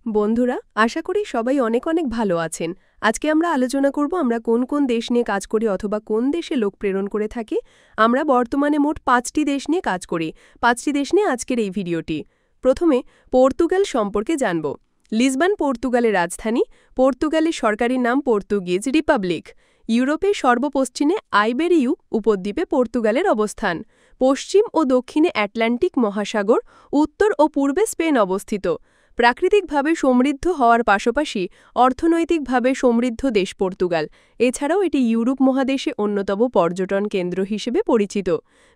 বন্ধুরা, আশা করি সবাই অনেক অনেক ভালো আছেন। আজকে আমরা আলোচনা করব আমরা কোন কোন দেশ নিয়ে কাজ করি অথবা কোন দেশে লোক প্রেরণ করে থাকি। আমরা বর্তমানে মোট 5টি দেশ নিয়ে কাজ করি। 5টি দেশ নিয়ে আজকের এই ভিডিওটি। প্রথমে পর্তুগাল সম্পর্কে জানব। লিসবন পর্তুগালের রাজধানী। পর্তুগালের সরকারি নাম পর্তুগিজ রিপাবলিক। ইউরোপের সর্বপশ্চিমে আইবেরিউ উপদ্বীপে পর্তুগালের অবস্থান। পশ্চিম ও দক্ষিণে আটলান্টিক মহাসাগর, উত্তর ও পূর্বে স্পেন অবস্থিত। প্রাকৃতিকভাবে সমৃদ্ধ হওয়ার পাশাপাশি অর্থনৈতিকভাবে সমৃদ্ধ দেশ পর্তুগাল। এছাড়াও এটি ইউরোপ মহাদেশে অন্যতম পর্যটন কেন্দ্র হিসেবে পরিচিত।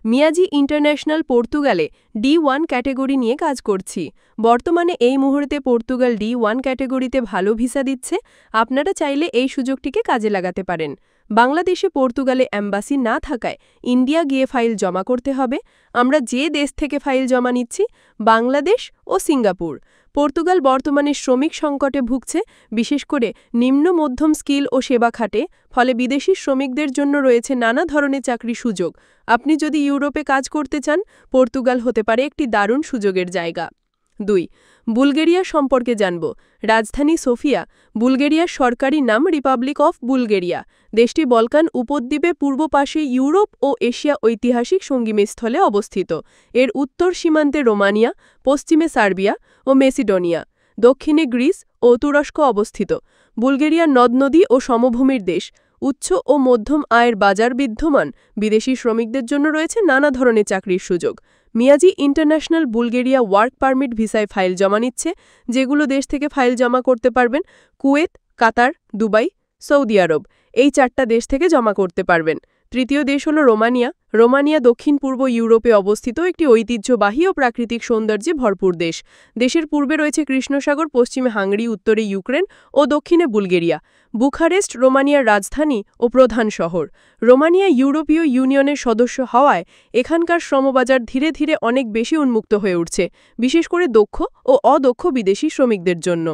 মিয়াজি ইন্টারন্যাশনাল পর্তুগালে D1 ক্যাটেগরি নিয়ে কাজ করছি। বর্তমানে এই মুহূর্তে পর্তুগাল D1 ক্যাটেগরিতে ভালো ভিসা দিচ্ছে। আপনারা চাইলে এই সুযোগটিকে কাজে লাগাতে পারেন। বাংলাদেশে পর্তুগালে অ্যাম্বাসি না থাকায় ইন্ডিয়া গিয়ে ফাইল জমা করতে হবে। আমরা যে দেশ থেকে ফাইল জমা নিচ্ছি, বাংলাদেশ ও সিঙ্গাপুর। পর্তুগাল বর্তমানে শ্রমিক সংকটে ভুগছে, বিশেষ করে নিম্ন মধ্যম স্কিল ও সেবা খাতে। ফলে বিদেশি শ্রমিকদের জন্য রয়েছে নানা ধরনের চাকরি সুযোগ। আপনি যদি ইউরোপে কাজ করতে চান, পর্তুগাল হতে পারে একটি দারুণ সুযোগের জায়গা। 2. বুলগেরিয়া সম্পর্কে জানব। রাজধানী সোফিয়া। বুলগেরিয়ার সরকারি নাম রিপাবলিক অফ বুলগেরিয়া। দেশটি বলকান উপদ্বীপে পূর্ব পাশে ইউরোপ ও এশিয়া ঐতিহাসিক সঙ্গীস্থলে অবস্থিত। এর উত্তর সীমান্তে রোমানিয়া, পশ্চিমে সার্বিয়া ও মেসিডোনিয়া, দক্ষিণে গ্রিস ও তুরস্ক অবস্থিত। বুলগেরিয়া নদ-নদী ও সমভূমির দেশ। উচ্চ ও মধ্যম আয়ের বাজার বিদ্যমান। বিদেশি শ্রমিকদের জন্য রয়েছে নানা ধরনের চাকরির সুযোগ। Miyaji international Bulgaria work permit ভিসায় ফাইল জমা নিচ্ছে। যেগুলো দেশ থেকে ফাইল জমা করতে পারবেন: কুয়েত, কাতার, দুবাই, সৌদি আরব। এই 4টা দেশ থেকে জমা করতে পারবেন। তৃতীয় দেশ হল রোমানিয়া। রোমানিয়া দক্ষিণ পূর্ব ইউরোপে অবস্থিত একটি ঐতিহ্যবাহী ও প্রাকৃতিক সৌন্দর্যে ভরপুর দেশ। দেশের পূর্বে রয়েছে কৃষ্ণসাগর, পশ্চিমে হাঙ্গেরি, উত্তরে ইউক্রেন ও দক্ষিণে বুলগেরিয়া। বুখারেস্ট রোমানিয়ার রাজধানী ও প্রধান শহর। রোমানিয়া ইউরোপীয় ইউনিয়নের সদস্য হওয়ায় এখানকার শ্রমবাজার ধীরে ধীরে অনেক বেশি উন্মুক্ত হয়ে উঠছে, বিশেষ করে দক্ষ ও অদক্ষ বিদেশি শ্রমিকদের জন্য।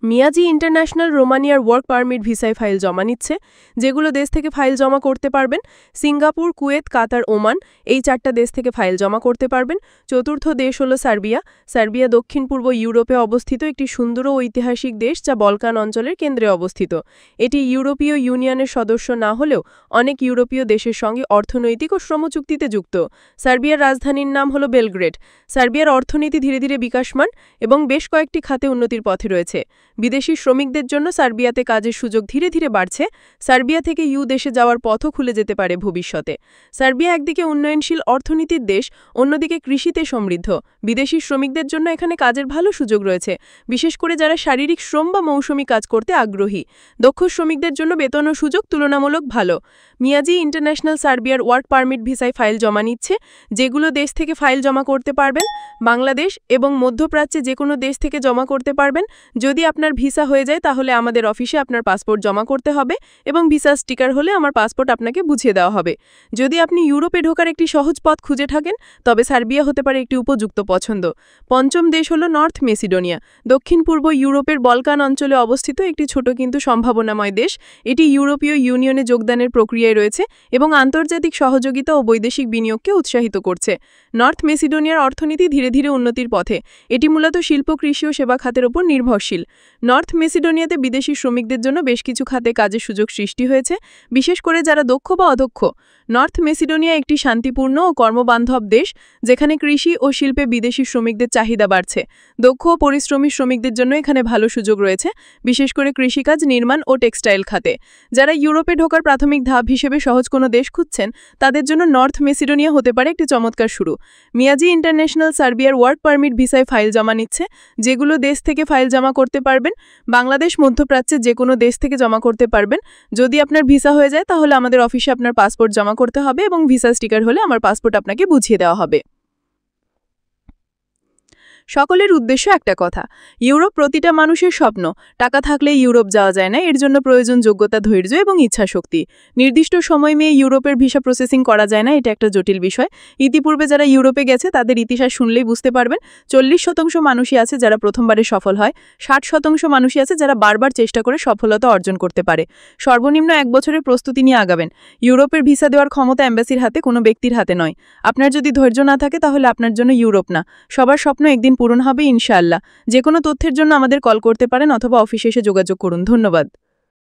মিয়াজি ইন্টারন্যাশনাল রোমানিয়ার ওয়ার্ক পারমিট ভিসায় ফাইল জমা নিচ্ছে। যেগুলো দেশ থেকে ফাইল জমা করতে পারবেন: সিঙ্গাপুর, কুয়েত, কাতার, ওমান। এই 4টা দেশ থেকে ফাইল জমা করতে পারবেন। চতুর্থ দেশ হল সার্বিয়া। সার্বিয়া দক্ষিণ পূর্ব ইউরোপে অবস্থিত একটি সুন্দর ও ঐতিহাসিক দেশ, যা বলকান অঞ্চলের কেন্দ্রে অবস্থিত। এটি ইউরোপীয় ইউনিয়নের সদস্য না হলেও অনেক ইউরোপীয় দেশের সঙ্গে অর্থনৈতিক ও শ্রম চুক্তিতে যুক্ত। সার্বিয়ার রাজধানীর নাম হল বেলগ্রেড। সার্বিয়ার অর্থনীতি ধীরে ধীরে বিকাশমান এবং বেশ কয়েকটি খাতে উন্নতির পথে রয়েছে। বিদেশি শ্রমিকদের জন্য সার্বিয়াতে কাজের সুযোগ ধীরে ধীরে বাড়ছে। সার্বিয়া থেকে ইউ দেশে যাওয়ার পথও খুলে যেতে পারে ভবিষ্যতে। সার্বিয়া একদিকে উন্নয়নশীল অর্থনীতির দেশ, অন্যদিকে কৃষিতে সমৃদ্ধ। বিদেশি শ্রমিকদের জন্য এখানে কাজের ভালো সুযোগ রয়েছে, বিশেষ করে যারা শারীরিক শ্রম বা মৌসুমি কাজ করতে আগ্রহী। দক্ষ শ্রমিকদের জন্য বেতন ও সুযোগ তুলনামূলক ভালো। মিয়াজি ইন্টারন্যাশনাল সার্বিয়ার ওয়ার্ক পারমিট ভিসায় ফাইল জমা নিচ্ছে। যেগুলো দেশ থেকে ফাইল জমা করতে পারবেন: বাংলাদেশ এবং মধ্যপ্রাচ্যে যে কোনো দেশ থেকে জমা করতে পারবেন। যদি আপনার ভিসা হয়ে যায়, তাহলে আমাদের অফিসে আপনার পাসপোর্ট জমা করতে হবে এবং ভিসা স্টিকার হলে আমার পাসপোর্ট আপনাকে বুঝিয়ে দেওয়া হবে। যদি আপনি ইউরোপে ঢোকার একটি সহজ পথ খুঁজে থাকেন, তবে সার্বিয়া হতে পারে একটি উপযুক্ত পছন্দ। পঞ্চম দেশ হল নর্থ মেসিডোনিয়া। দক্ষিণ পূর্ব ইউরোপের বলকান অঞ্চলে অবস্থিত একটি ছোট কিন্তু সম্ভাবনাময় দেশ। এটি ইউরোপীয় ইউনিয়নে যোগদানের প্রক্রিয়ায় রয়েছে এবং আন্তর্জাতিক সহযোগিতা ও বৈদেশিক বিনিয়োগকে উৎসাহিত করছে। নর্থ মেসিডোনিয়ার অর্থনীতি ধীরে ধীরে উন্নতির পথে। এটি মূলত শিল্প, কৃষি ও সেবা খাতের উপর নির্ভরশীল। নর্থ মেসিডোনিয়াতে বিদেশি শ্রমিকদের জন্য বেশ কিছু খাতে কাজের সুযোগ সৃষ্টি হয়েছে, বিশেষ করে যারা দক্ষ বা অদক্ষ। নর্থ মেসিডোনিয়া একটি শান্তিপূর্ণ ও কর্মবান্ধব দেশ, যেখানে কৃষি ও শিল্পে বিদেশি শ্রমিকদের চাহিদা বাড়ছে। দক্ষ ও পরিশ্রমী শ্রমিকদের জন্য এখানে ভালো সুযোগ রয়েছে, বিশেষ করে কৃষিকাজ, নির্মাণ ও টেক্সটাইল খাতে। যারা ইউরোপে ঢোকার প্রাথমিক ধাপ হিসেবে সহজ কোনো দেশ খুঁজছেন, তাদের জন্য নর্থ মেসিডোনিয়া হতে পারে একটি চমৎকার শুরু। মিয়াজি ইন্টারন্যাশনাল সার্বিয়ার ওয়ার্ক পারমিট ভিসায় ফাইল জমা নিচ্ছে। যেগুলো দেশ থেকে ফাইল জমা করতে পারবেন: বাংলাদেশ, মধ্যপ্রাচ্যে যে কোনো দেশ থেকে জমা করতে পারবেন। যদি আপনার ভিসা হয়ে যায়, তাহলে আমাদের অফিসে আপনার পাসপোর্ট জমা করতে হবে এবং ভিসা স্টিকার হলে আমার পাসপোর্ট আপনাকে বুঝিয়ে দেওয়া হবে। সকলের উদ্দেশ্য একটা কথা: ইউরোপ প্রতিটা মানুষের স্বপ্ন। টাকা থাকলে ইউরোপ যাওয়া যায় না, এর জন্য প্রয়োজন যোগ্যতা, ধৈর্য এবং ইচ্ছাশক্তি। নির্দিষ্ট সময় নিয়ে ইউরোপের ভিসা প্রসেসিং করা যায় না, এটা একটা জটিল বিষয়। ইতিপূর্বে যারা ইউরোপে গেছে তাদের ইতিহাস শুনলেই বুঝতে পারবেন। 40% মানুষই আছে যারা প্রথমবারে সফল হয়, 60% মানুষই আছে যারা বারবার চেষ্টা করে সফলতা অর্জন করতে পারে। সর্বনিম্ন 1 বছরের প্রস্তুতি নিয়ে আগাবেন। ইউরোপের ভিসা দেওয়ার ক্ষমতা এম্বাসির হাতে, কোনো ব্যক্তির হাতে নয়। আপনার যদি ধৈর্য না থাকে, তাহলে আপনার জন্য ইউরোপ না। সবার স্বপ্ন একদিন পূরণ হবে ইনশাআল্লাহ। যে কোনো তথ্যের জন্য আমাদের কল করতে পারেন অথবা অফিসে এসে যোগাযোগ করুন। ধন্যবাদ।